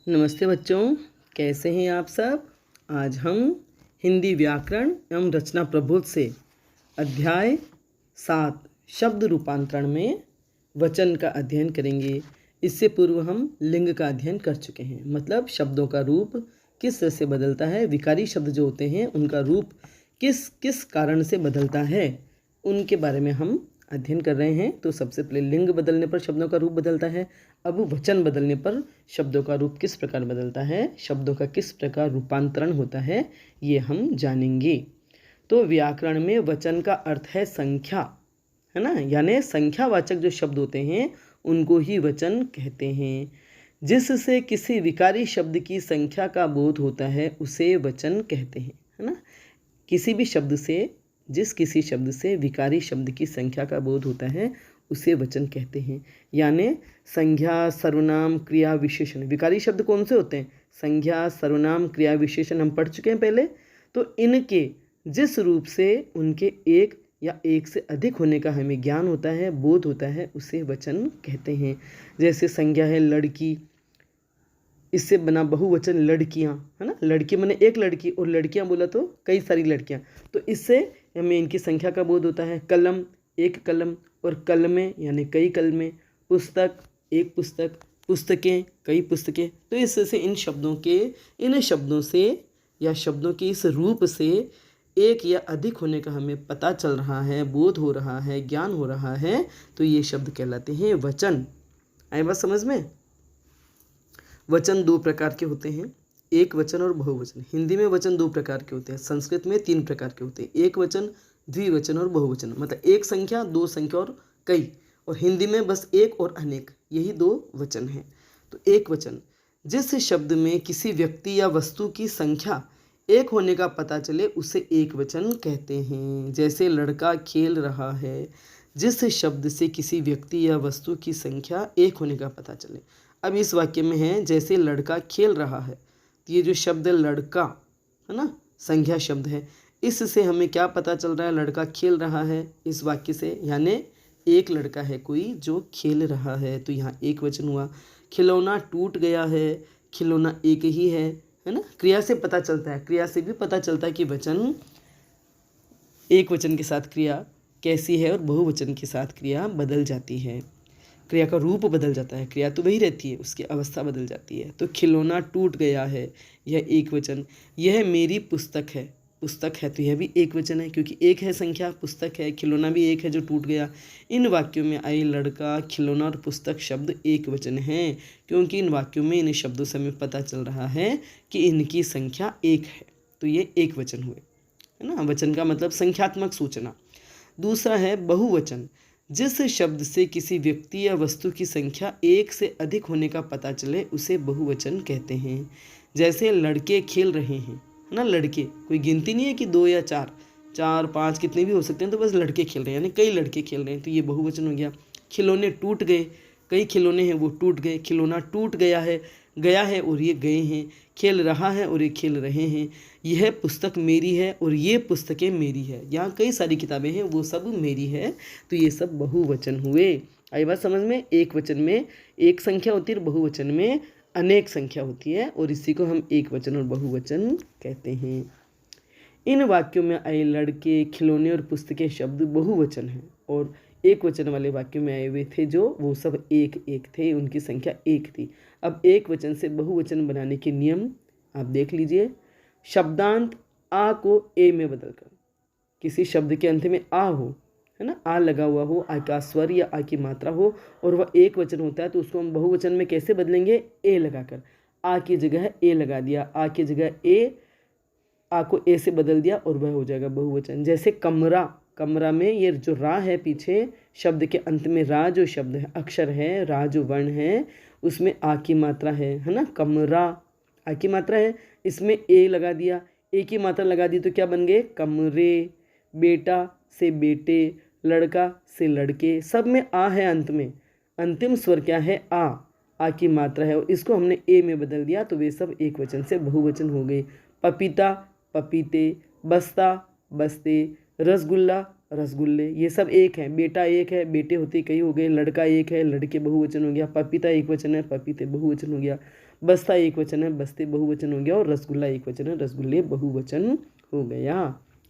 नमस्ते बच्चों, कैसे हैं आप सब। आज हम हिंदी व्याकरण एवं रचना प्रबोध से अध्याय 7 शब्द रूपांतरण में वचन का अध्ययन करेंगे। इससे पूर्व हम लिंग का अध्ययन कर चुके हैं, मतलब शब्दों का रूप किस तरह से बदलता है, विकारी शब्द जो होते हैं उनका रूप किस किस कारण से बदलता है, उनके बारे में हम अध्ययन कर रहे हैं। तो सबसे पहले लिंग बदलने पर शब्दों का रूप बदलता है। अब वचन बदलने पर शब्दों का रूप किस प्रकार बदलता है, शब्दों का किस प्रकार रूपांतरण होता है, ये हम जानेंगे। तो व्याकरण में वचन का अर्थ है संख्या, है ना, यानी संख्यावाचक जो शब्द होते हैं उनको ही वचन कहते हैं। जिससे किसी विकारी शब्द की संख्या का बोध होता है उसे वचन कहते हैं, है ना। किसी भी शब्द से, किसी शब्द से विकारी शब्द की संख्या का बोध होता है उसे वचन कहते हैं। यानी संज्ञा, सर्वनाम, क्रिया, विशेषण। विकारी शब्द कौन से होते हैं? संज्ञा, सर्वनाम, क्रिया, विशेषण हम पढ़ चुके हैं पहले। तो इनके जिस रूप से उनके एक या एक से अधिक होने का हमें ज्ञान होता है, बोध होता है, उसे वचन कहते हैं। जैसे संज्ञा है लड़की, इससे बना बहुवचन लड़कियां, है ना। लड़की माने एक लड़की और लड़कियां बोला तो कई सारी लड़कियां, तो इससे हमें इनकी संख्या का बोध होता है। कलम, एक कलम, और कलमें यानी कई कलमें। पुस्तक, एक पुस्तक, पुस्तकें, कई पुस्तकें। तो इससे इन शब्दों से या शब्दों के इस रूप से एक या अधिक होने का हमें पता चल रहा है, बोध हो रहा है, ज्ञान हो रहा है, तो ये शब्द कहलाते हैं वचन। आए बात समझ में। वचन दो प्रकार के होते हैं, एक वचन और बहुवचन। हिंदी में वचन दो प्रकार के होते हैं, संस्कृत में तीन प्रकार के होते हैं, एक वचन, द्विवचन और बहुवचन। मतलब एक संख्या, दो संख्या और कई। और हिंदी में बस एक और अनेक, यही दो वचन हैं। तो एक वचन, जिस शब्द में किसी व्यक्ति या वस्तु की संख्या एक होने का पता चले उसे एक वचन कहते हैं। जैसे लड़का खेल रहा है, जिस शब्द से किसी व्यक्ति या वस्तु की संख्या एक होने का पता चले। अब इस वाक्य में है जैसे लड़का खेल रहा है, तो ये जो शब्द लड़का है ना, संज्ञा शब्द है। इससे हमें क्या पता चल रहा है? लड़का खेल रहा है इस वाक्य से, यानी एक लड़का है कोई जो खेल रहा है, तो यहाँ एक वचन हुआ। खिलौना टूट गया है, खिलौना एक ही है ना। क्रिया से पता चलता है, क्रिया से भी पता चलता है कि वचन, एक वचन के साथ क्रिया कैसी है और बहुवचन के साथ क्रिया बदल जाती है, क्रिया का रूप बदल जाता है। क्रिया तो वही रहती है, उसकी अवस्था बदल जाती है। तो खिलौना टूट गया है, यह एक वचन। यह मेरी पुस्तक है, पुस्तक है तो यह भी एक वचन है, क्योंकि एक है संख्या, पुस्तक है, खिलौना भी एक है जो टूट गया। इन वाक्यों में आई लड़का, खिलौना और पुस्तक शब्द एक वचन हैं, क्योंकि इन वाक्यों में, इन शब्दों से हमें पता चल रहा है कि इनकी संख्या एक है, तो ये एक वचन हुए, है ना। वचन का मतलब संख्यात्मक सूचना। दूसरा है बहुवचन, जिस शब्द से किसी व्यक्ति या वस्तु की संख्या एक से अधिक होने का पता चले उसे बहुवचन कहते हैं। जैसे लड़के खेल रहे हैं, है ना। लड़के, कोई गिनती नहीं है कि दो या चार, चार पाँच कितने भी हो सकते हैं, तो बस लड़के खेल रहे हैं, यानी कई लड़के खेल रहे हैं, तो ये बहुवचन हो गया। खिलौने टूट गए, कई खिलौने हैं वो टूट गए। खिलौना टूट गया है और ये गए हैं। खेल रहा है और ये खेल रहे हैं। यह पुस्तक मेरी है और ये पुस्तकें मेरी है। यहाँ कई सारी किताबें हैं, वो सब मेरी है, तो ये सब बहुवचन हुए। आई बात समझ में। एक वचन में एक संख्या होती है, बहुवचन में अनेक संख्या होती है, और इसी को हम एक वचन और बहुवचन कहते हैं। इन वाक्यों में आए लड़के, खिलौने और पुस्तकें शब्द बहुवचन हैं, और एक वचन वाले वाक्यों में आए हुए थे जो, वो सब एक एक थे, उनकी संख्या एक थी। अब एक वचन से बहुवचन बनाने के नियम आप देख लीजिए। शब्दांत आ को ए में बदलकर, किसी शब्द के अंत में आ हो, है ना, आ लगा हुआ हो, आ का स्वर या आ की मात्रा हो, और वह एक वचन होता है, तो उसको हम बहुवचन में कैसे बदलेंगे? ए लगाकर। आ की जगह ए लगा दिया, आ की जगह ए, आ को ए से बदल दिया, और वह हो जाएगा बहुवचन। जैसे कमरा, कमरा में ये जो रा है पीछे शब्द के अंत में, रा जो शब्द है, अक्षर है, रा जो वर्ण है, उसमें आ की मात्रा है ना। कमरा आ की मात्रा है, इसमें ए लगा दिया, ए की मात्रा लगा दी, तो क्या बन गए? कमरे। बेटा से बेटे, लड़का से लड़के, सब में आ है अंत में। अंतिम स्वर क्या है? आ की मात्रा है, और इसको हमने ए में बदल दिया, तो वे सब एक वचन से बहुवचन हो गए। पपीता, पपीते, बस्ता, बस्ते, रसगुल्ला, रसगुल्ले, ये सब एक हैं। बेटा एक है, बेटे होते कई हो गए। लड़का एक है, लड़के बहुवचन हो गया। पपीता एक वचन है, पपीते बहुवचन हो गया। बस्ता एक वचन है, बस्ते बहुवचन हो गया। और रसगुल्ला एक वचन है, रसगुल्ले बहुवचन हो गया।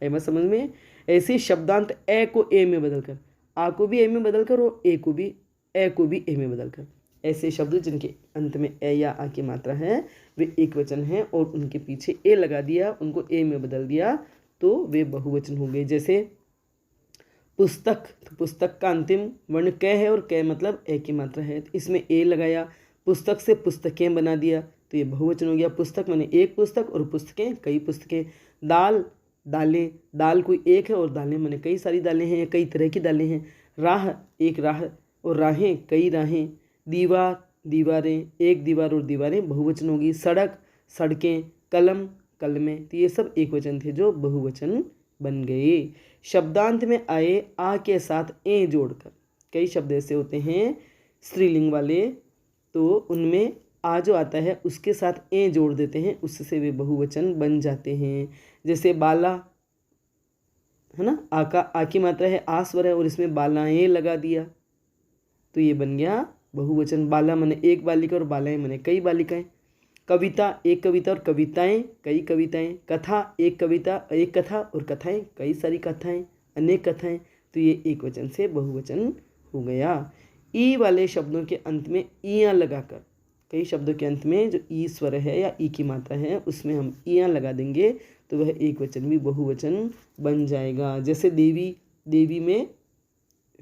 है बात समझ में? ऐसे शब्दांत ए को ए में बदलकर, आ को भी ए में बदलकर और ए को भी ए में बदलकर, ऐसे शब्द जिनके अंत में ए या आ की मात्रा है वे एक वचन है और उनके पीछे ए लगा दिया, उनको ए में बदल दिया तो वे बहुवचन हो गए। जैसे पुस्तक, तो पुस्तक का अंतिम वर्ण क है और क मतलब ए की मात्रा है, तो इसमें ए लगाया। पुस्तक से पुस्तकें बना दिया तो ये बहुवचन हो गया। पुस्तक माने एक पुस्तक और पुस्तकें कई पुस्तकें। दाल, दालें, दाल कोई एक है और दालें माने कई सारी दालें हैं, कई तरह की दालें हैं। राह, एक राह और राहें कई राहें। दीवार, दीवारें, एक दीवार और दीवारें बहुवचन होगी। सड़क, सड़कें, कलम, कलमें, तो ये सब एक वचन थे जो बहुवचन बन गए। शब्दांत में आए आ के साथ ए जोड़कर, कई शब्द ऐसे होते हैं स्त्रीलिंग वाले, तो उनमें आ जो आता है उसके साथ ए जोड़ देते हैं, उससे वे बहुवचन बन जाते हैं। जैसे बाला है ना, आ की मात्रा है, आ स्वर है और इसमें बालाएं लगा दिया तो ये बन गया बहुवचन। बाला माने एक बालिका और बालाएं माने कई बालिकाएं। कविता, एक कविता और कविताएं कई कविताएं। कथा, एक कविता, एक कथा और कथाएं कई सारी कथाएं, अनेक कथाएं, तो ये एक वचन से बहुवचन हो गया। ई वाले शब्दों के अंत में इयां लगाकर, कई शब्दों के अंत में जो ई स्वर है या ई की मात्रा है उसमें हम इयां लगा देंगे तो वह एक वचन भी बहुवचन बन जाएगा। जैसे देवी, देवी में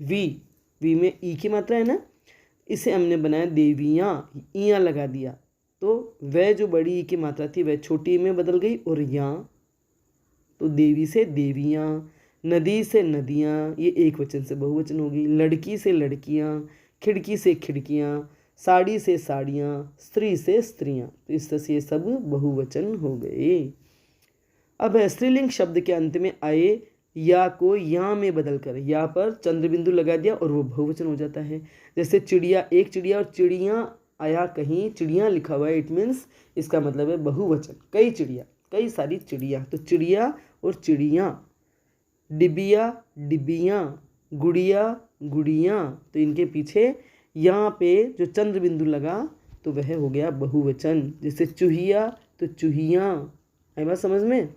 वी में ई की मात्रा है ना, इसे हमने बनाया देवियाँ, इयां लगा दिया तो वह जो बड़ी ई की मात्रा थी वह छोटी में बदल गई और यहाँ तो देवी से देवियाँ। नदी से नदियाँ, ये एक वचन से बहुवचन होगी। लड़की से लड़कियाँ, खिड़की से खिड़कियाँ, साड़ी से साड़ियाँ, स्त्री से स्त्रियाँ, तो इस तरह से ये सब बहुवचन हो गए। अब स्त्रीलिंग शब्द के अंत में आए या को या में बदलकर, या पर चंद्र बिंदु लगा दिया और वो बहुवचन हो जाता है। जैसे चिड़िया, एक चिड़िया और चिड़ियाँ आया कहीं चिड़ियाँ लिखा हुआ है, इट मीन्स इसका मतलब है बहुवचन, कई चिड़िया, कई सारी चिड़िया, तो चिड़िया और चिड़ियाँ। डिबिया, डिबियाँ, गुड़िया, गुड़ियाँ, तो इनके पीछे यहाँ पे जो चंद्र बिंदु लगा तो वह हो गया बहुवचन। जैसे चूहिया तो चूहियाँ। आई बात समझ में?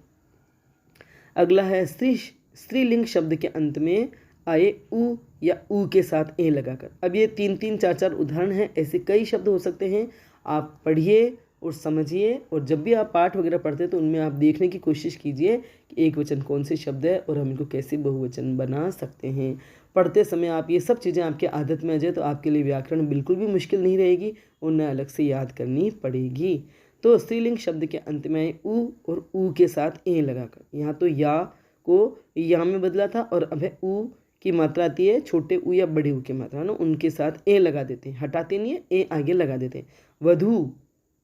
अगला है स्त्रीलिंग शब्द के अंत में आए उ या ऊ के साथ ए लगाकर। अब ये 3-3, 4-4 उदाहरण हैं, ऐसे कई शब्द हो सकते हैं। आप पढ़िए और समझिए और जब भी आप पाठ वगैरह पढ़ते हैं तो उनमें आप देखने की कोशिश कीजिए कि एक वचन कौन से शब्द है और हम इनको कैसे बहुवचन बना सकते हैं। पढ़ते समय आप ये सब चीज़ें आपकी आदत में आ जाए तो आपके लिए व्याकरण बिल्कुल भी मुश्किल नहीं रहेगी और न अलग से याद करनी पड़ेगी। तो स्त्रीलिंग शब्द के अंत में उ और ऊ के साथ ए लगाकर, यहाँ तो या को या में बदला था और अब है ऊ की मात्रा आती है छोटे ऊ या बड़े ऊ की मात्रा ना, उनके साथ ए लगा देते हैं, हटाते नहीं है, ए आगे लगा देते हैं। वधू,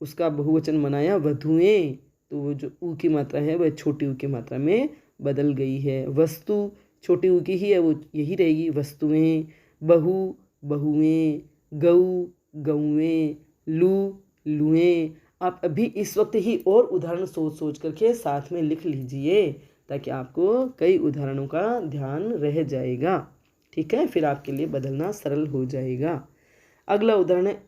उसका बहुवचन बनाया वधुएं, तो वो जो ऊ की मात्रा है वह छोटी ऊ की मात्रा में बदल गई है। वस्तु छोटी ऊ की ही है, वो यही रहेगी वस्तुएं। बहू, बहुएं। गऊ, गऊएं। लू, लुएं। आप अभी इस वक्त ही और उदाहरण सोच सोच करके साथ में लिख लीजिए ताकि आपको कई उदाहरणों का ध्यान रह जाएगा। ठीक है, फिर आपके लिए बदलना सरल हो जाएगा। अगला उदाहरण है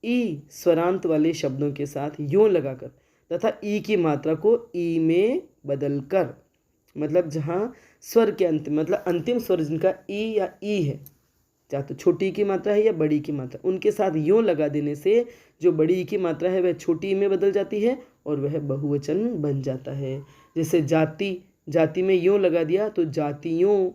ई स्वरांत वाले शब्दों के साथ यों लगाकर तथा ई की मात्रा को ई में बदलकर, मतलब जहाँ स्वर के अंत मतलब अंतिम स्वर जिनका ई या ई है, चाहे तो छोटी की मात्रा है या बड़ी की मात्रा, उनके साथ यों लगा देने से जो बड़ी की मात्रा है वह छोटी में बदल जाती है और वह बहुवचन बन जाता है। जैसे जाति, जाति में यों लगा दिया तो जातियों।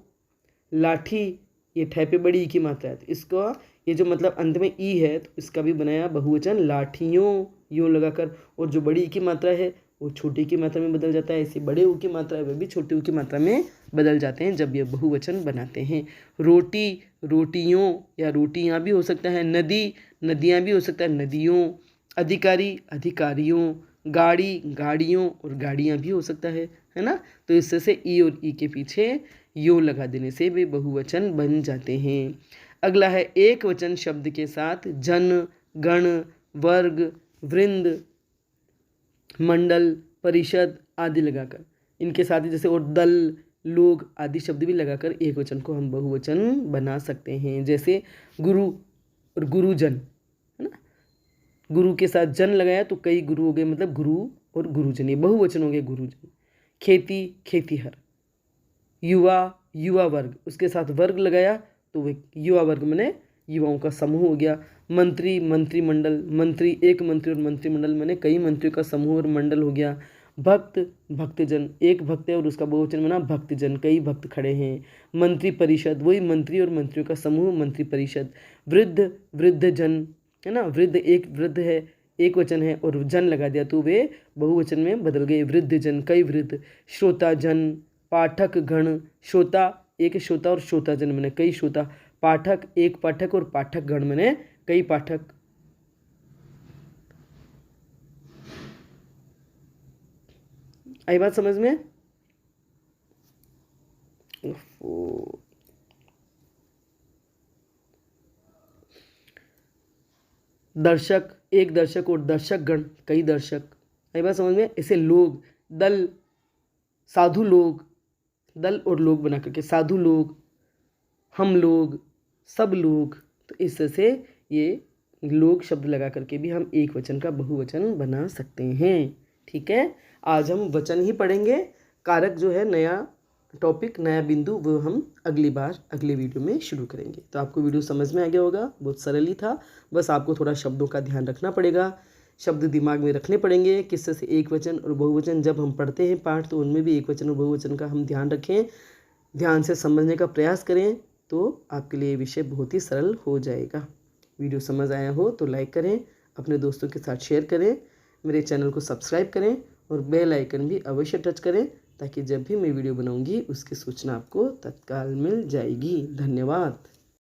लाठी, ये ठे पे बड़ी की मात्रा है तो इसका ये जो मतलब अंत में ई है तो इसका भी बनाया बहुवचन लाठियों, यों लगाकर। और जो बड़ी की मात्रा है वो छोटी की मात्रा में बदल जाता है, ऐसे बड़े ऊ की मात्रा है वह भी छोटी ऊ की मात्रा में बदल जाते हैं जब ये बहुवचन बनाते हैं। रोटी, रोटियों या रोटियां भी हो सकता है। नदी, नदियां भी हो सकता है, नदियों। अधिकारी, अधिकारियों। गाड़ी, गाड़ियों और गाड़ियां भी हो सकता है ना। तो इससे से ई और ई के पीछे यो लगा देने से वे बहुवचन बन जाते हैं। अगला है एक वचन शब्द के साथ जन, गण, वर्ग, वृंद, मंडल, परिषद आदि लगाकर, इनके साथ ही जैसे और दल, लोग आदि शब्द भी लगाकर एक वचन को हम बहुवचन बना सकते हैं। जैसे गुरु और गुरुजन, है ना, गुरु के साथ जन लगाया तो कई गुरु हो गए, मतलब गुरु और गुरुजन, ये बहुवचन हो गए गुरुजन। खेती खेतीहर, युवा युवा वर्ग, उसके साथ वर्ग लगाया तो वे युवा वर्ग माने युवाओं का समूह हो गया। मंत्री मंत्रिमंडल, मंत्री एक मंत्री और मंत्रिमंडल माने कई मंत्रियों का समूह और मंडल हो गया। भक्त भक्तजन, एक भक्त है और उसका बहुवचन बना भक्तजन, कई भक्त खड़े हैं। मंत्री परिषद, वही मंत्री और मंत्रियों का समूह मंत्री परिषद। वृद्ध वृद्धजन, है ना, वृद्ध एक वृद्ध है, एक वचन है और जन लगा दिया तो वे बहुवचन में बदल गए, वृद्धजन कई वृद्ध। श्रोता जन, पाठक गण, श्रोता एक श्रोता और श्रोता जन मैंने कई श्रोता। पाठक एक पाठक और पाठक गण मैंने कई पाठक। आई बात समझ में? दर्शक एक दर्शक और दर्शक गण कई दर्शक। आई बात समझ में? इसे लोग, दल, साधु लोग, दल और लोग बना करके साधु लोग, हम लोग, सब लोग, तो इस तरह से ये लोग शब्द लगा करके भी हम एक वचन का बहुवचन बना सकते हैं। ठीक है, आज हम वचन ही पढ़ेंगे। कारक जो है नया टॉपिक, नया बिंदु, वो हम अगली बार अगले वीडियो में शुरू करेंगे। तो आपको वीडियो समझ में आ गया होगा, बहुत सरल ही था, बस आपको थोड़ा शब्दों का ध्यान रखना पड़ेगा, शब्द दिमाग में रखने पड़ेंगे, किस तरह से एक वचन और बहुवचन जब हम पढ़ते हैं पाठ तो उनमें भी एक वचन और बहुवचन का हम ध्यान रखें, ध्यान से समझने का प्रयास करें, तो आपके लिए ये विषय बहुत ही सरल हो जाएगा। वीडियो समझ आया हो तो लाइक करें, अपने दोस्तों के साथ शेयर करें, मेरे चैनल को सब्सक्राइब करें और बेल आइकन भी अवश्य टच करें ताकि जब भी मैं वीडियो बनाऊंगी उसकी सूचना आपको तत्काल मिल जाएगी। धन्यवाद।